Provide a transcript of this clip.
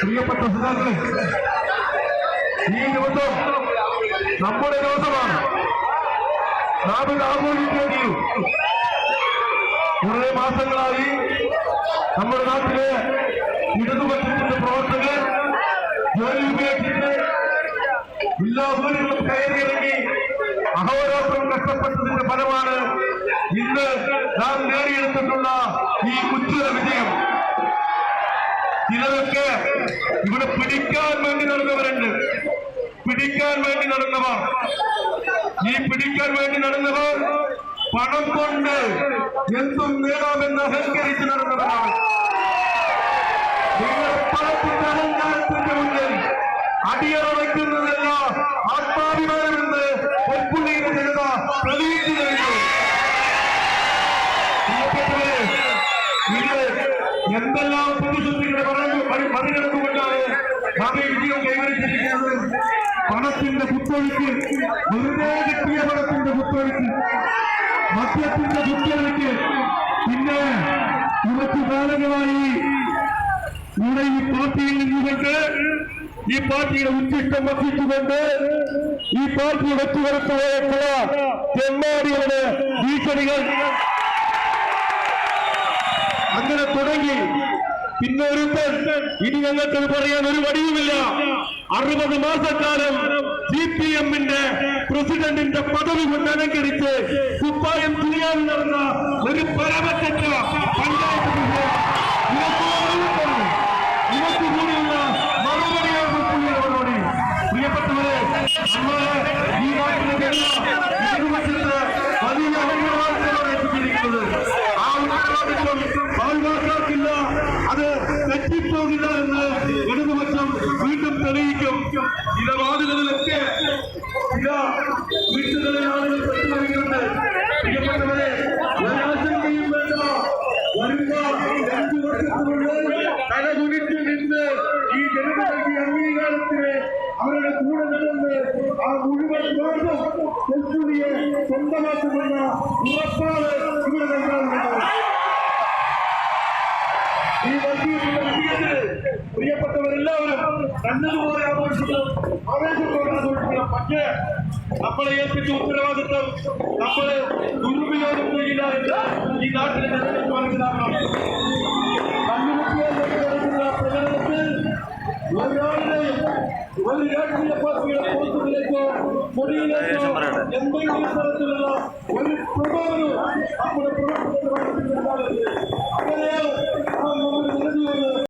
പ്രിയപ്പെട്ട സുഹൃത്തുക്കളെ, ഈ ദിവസം നമ്മുടെ ദിവസമാണ്. നാം ഇത് ആഘോഷിക്കുകയും കുറെ മാസങ്ങളായി നമ്മുടെ നാട്ടിലെ ഇടതുപക്ഷത്തിന്റെ പ്രവർത്തകർ ജോലി ഉപേക്ഷിച്ച് എല്ലാ വീടുകളും കയറിയിറങ്ങി അഹോരാത്രം കഷ്ടപ്പെട്ടതിന്റെ ഫലമാണ് ഇന്ന് നാം നേടിയെടുത്തിട്ടുള്ള ഈ ഉജ്ജ്വല വിജയം. ചിലരൊക്കെ ഇവിടെ പിടിക്കാൻ വേണ്ടി നടന്നവരുണ്ട്. പിടിക്കാൻ വേണ്ടി നടന്നവർ, ഈ പിടിക്കാൻ വേണ്ടി നടന്നവർ പണം കൊണ്ട് എന്തും നേടാമെന്ന് അഹങ്കരിച്ച് നടന്നവരാണ്. നിങ്ങൾ പണത്തിന്റെ അഹങ്കാരത്തിന്റെ മുന്നിൽ അടിയറവയ്ക്കുന്നതല്ല ആത്മാഭിമാനമെന്ന് പൊൻപുള്ളിയുടെ ജനത തെളിയിച്ചു കഴിഞ്ഞു. ഇത് എന്തെല്ലാം പ്രതിസന്ധികളെ മറികടന്നുകൊണ്ടാണ് നാം ഈ വിജയം കൈവരിച്ചിരിക്കുന്നത്. പണത്തിന്റെ കുത്തൊഴുക്ക്, വെറുതെ കിട്ടിയ പണത്തിന്റെ കുത്തൊഴുക്ക്, മദ്യത്തിന്റെ കുത്തൊഴുക്ക്, പിന്നെ കുറച്ചു കാലങ്ങളായി ഇവിടെ ഈ പാർട്ടിയിൽ നിന്നുകൊണ്ട് ഈ പാർട്ടിയുടെ ഉച്ചിഷ്ടം വസിച്ചുകൊണ്ട് ഈ പാർട്ടി വെച്ചുകൊടുത്തുപോയിട്ടുള്ള തെമ്മാടികളുടെ ഭീഷണികൾ അങ്ങനെ തുടങ്ങി. പിന്നെ ഒരുത്തൻ ഇനി ഞങ്ങൾക്കത് പറയാൻ ഒരു വടിയുമില്ല. 60 മാസക്കാലം CPM-ന്റെ പ്രസിഡന്റിന്റെ പദവി കൊണ്ട് അലങ്കരിച്ച് കുപ്പായം തുണിയാൻ നടന്ന ഒരു പരമറ്റ പഞ്ചായത്ത് ഇവർക്ക് കൂടിയുള്ള മറുപടിയാണ് മറുപടി. പ്രിയപ്പെട്ടവരെ, നമ്മള് ഈ നാട്ടിലെ ഇടതുപക്ഷത്ത് വലിയ അഭിമാനത്തോടെ എത്തിച്ചിരിക്കുന്നത്. ആ ഉത്തരവാദിത്വം പാൽവാക്കാർക്കില്ല, അത് തെറ്റിപ്പോകില്ല എന്ന് ഇടതുപക്ഷം വീണ്ടും തെളിയിക്കും. ചില വാർഡുകളിലൊക്കെ ചില വീട്ടുകളിൽ ആളുകൾ പെട്ടുപോയിട്ടുണ്ട്. പ്രിയപ്പെട്ടവരെ, ഒരാശങ്കയും വേണ്ട. വരുന്ന 5 വർഷത്തിനുള്ളിൽ തലകുനിച്ച് നിന്ന് ഈ ജനതകളുടെ അംഗീകാരത്തിന് അവരുടെ കൂടെ നടന്ന് ആ മുഴുവൻ വാർഡും കൊച്ചുടിയെ സ്വന്തമാക്കുമെന്ന ഉറപ്പാണ് ഇവിടെ നൽകാറുള്ളത്. ഈ വർഗീയതയുടെ വിജയത്തിന് പ്രിയപ്പെട്ടവരെല്ലാവരും നല്ലതുപോലെ ആഘോഷിക്കണം, ആവേശത്തോടെ ആഘോഷിക്കണം. പക്ഷേ നമ്മളെ ഏൽപ്പിച്ച ഉത്തരവാദിത്വം നമ്മൾ ദുരുപയോഗം ചെയ്യില്ല എന്ന് ഈ നാട്ടിലെ ജനങ്ങൾക്ക് മനസ്സിലാക്കണം. കണ്ടുമുട്ടിയാൽ നടക്കുന്ന പ്രകടനത്തിൽ ഒരാളുടെയും ഒരു രാഷ്ട്രീയ പാർട്ടിയുടെ പോസ്റ്റുകളിലേക്കോ കൊടിയിലേക്കോ എന്തെങ്കിലും തരത്തിലുള്ള ഒരു പ്രകോപനവും നമ്മുടെ പ്രവർത്തനത്തിൽ ഉണ്ടാകരുത്.